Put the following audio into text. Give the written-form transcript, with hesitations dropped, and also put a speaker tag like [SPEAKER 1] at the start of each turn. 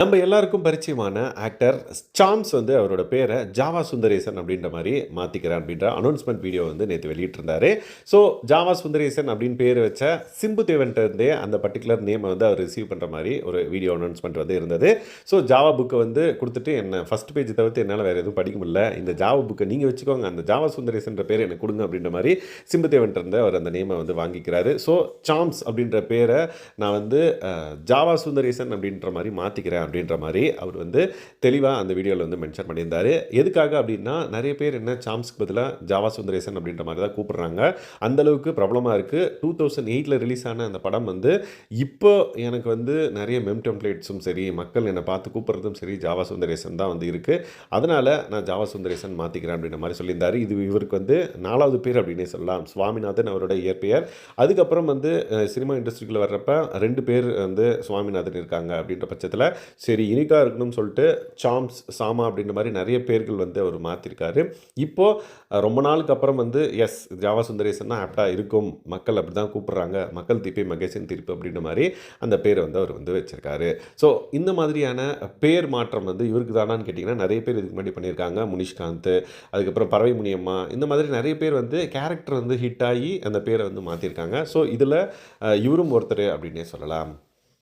[SPEAKER 1] நம்ம எல்லாருக்கும் பரிச்சயமான ஆக்டர் சாம்ஸ் வந்து அவரோட பேரை ஜாவா சுந்தரேசன் அப்படின்ற மாதிரி மாற்றிக்கிறேன் அப்படின்ற அனௌன்ஸ்மெண்ட் வீடியோ வந்து நேற்று வெளியிட்டிருந்தாரு. ஸோ ஜாவா சுந்தரேசன் அப்படின்னு பேர் வச்ச சிம்பு தேவன்ட்ட இருந்தே அந்த பர்டிகுலர் நேமை வந்து அவர் ரிசீவ் பண்ணுற மாதிரி ஒரு வீடியோ அனௌன்ஸ்மெண்ட் வந்து இருந்தது. ஸோ ஜாவா புக்கை வந்து கொடுத்துட்டு என்ன ஃபஸ்ட் பேஜ் தவிர்த்து என்னால் வேறு எதுவும் படிக்க முடியல, இந்த ஜாவா புக்கை நீங்கள் வச்சுக்கோங்க, அந்த ஜாவா சுந்தரேசன்ற பேர் எனக்கு கொடுங்க அப்படின்ற மாதிரி சிம்பு தேவன்ட்ட இருந்து அவர் அந்த நேமை வந்து வாங்கிக்கிறாரு. ஸோ சாம்ஸ் அப்படின்ற பேரை நான் வந்து ஜாவா சுந்தரேசன் அப்படின்ற மாதிரி மாற்றிக்கிறேன் அப்படின்ற மாதிரி அவர் வந்து தெளிவாக அந்த வீடியோவில் வந்து மென்ஷன் பண்ணியிருந்தார். எதுக்காக அப்படின்னா நிறைய பேர் என்ன சாம்ஸ்க்கு பதிலாக ஜாவா சுந்தரேசன் அப்படின்ற மாதிரி தான் கூப்பிட்றாங்க. அந்தளவுக்கு பிரபலமாக இருக்குது. 2008 ரிலீஸ் ஆன அந்த படம் வந்து இப்போ எனக்கு வந்து நிறைய மெம் டெம்ப்ளேட்ஸும் சரி, மக்கள் என்னை பார்த்து கூப்பிட்றதும் சரி, ஜாவா சுந்தரேசன் தான் வந்து இருக்குது. அதனால் நான் ஜாவா சுந்தரேசன் மாற்றிக்கிறேன் அப்படின்ற மாதிரி சொல்லியிருந்தார். இது இவருக்கு வந்து 4வது பேர் அப்படின்னே சொல்லலாம். சுவாமிநாதன் அவரோட இயற்பெயர். அதுக்கப்புறம் வந்து சினிமா இண்டஸ்ட்ரிக்குள்ளே வர்றப்ப 2 பேர் வந்து சுவாமிநாதன் இருக்காங்க அப்படின்ற பட்சத்தில் சரி யூனிக்காக இருக்கணும்னு சொல்லிட்டு சாம்ஸ், சாமா அப்படின்ற மாதிரி நிறைய பேர்கள் வந்து அவர் மாற்றிருக்காரு. இப்போது ரொம்ப நாளுக்கு அப்புறம் வந்து எஸ் ஜாவா சுந்தரேசன் தான் ஆப்டாக இருக்கும், மக்கள் அப்படி தான் கூப்பிட்றாங்க, மக்கள் தீர்ப்பே மகேசன் தீர்ப்பு அப்படின்ற மாதிரி அந்த பேரை வந்து அவர் வந்து வச்சுருக்காரு. ஸோ இந்த மாதிரியான பேர் மாற்றம் வந்து இவருக்கு தானான்னு கேட்டிங்கன்னா நிறைய பேர் இதுக்கு முன்னாடி பண்ணியிருக்காங்க. முனிஷ்காந்த், அதுக்கப்புறம் பறவை முனியம்மா, இந்த மாதிரி நிறைய பேர் வந்து கேரக்டர் வந்து ஹிட் ஆகி அந்த பேரை வந்து மாற்றிருக்காங்க. ஸோ இதில் இவரும் ஒருத்தர் அப்படின்னே சொல்லலாம்.